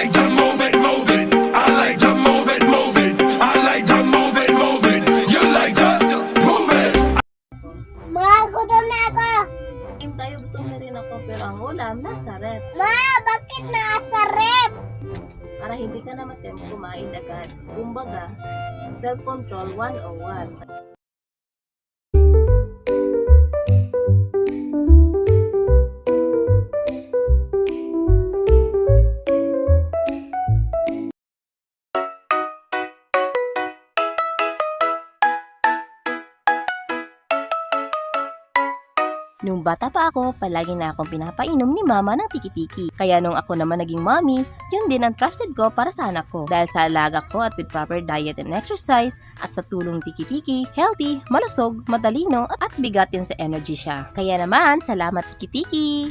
like to move it, move it. I like to move it, move it. I like to move it, move it. You like to move it. Ma, gutom na ako. Game tayo, gutom na rin ako, pero ang ulam nasa rep. Ma, bakit nasa rep? Para hindi ka na matempt kumain agad. Kumbaga, self-control 101. Nung bata pa ako, palagi na akong pinapainom ni mama ng tiki-tiki. Kaya nung ako naman naging mommy, yun din ang trusted ko para sa anak ko. Dahil sa alaga ko at with proper diet and exercise, at sa tulong tiki-tiki, healthy, malusog, matalino, at bigatin sa energy siya. Kaya naman, salamat tiki-tiki!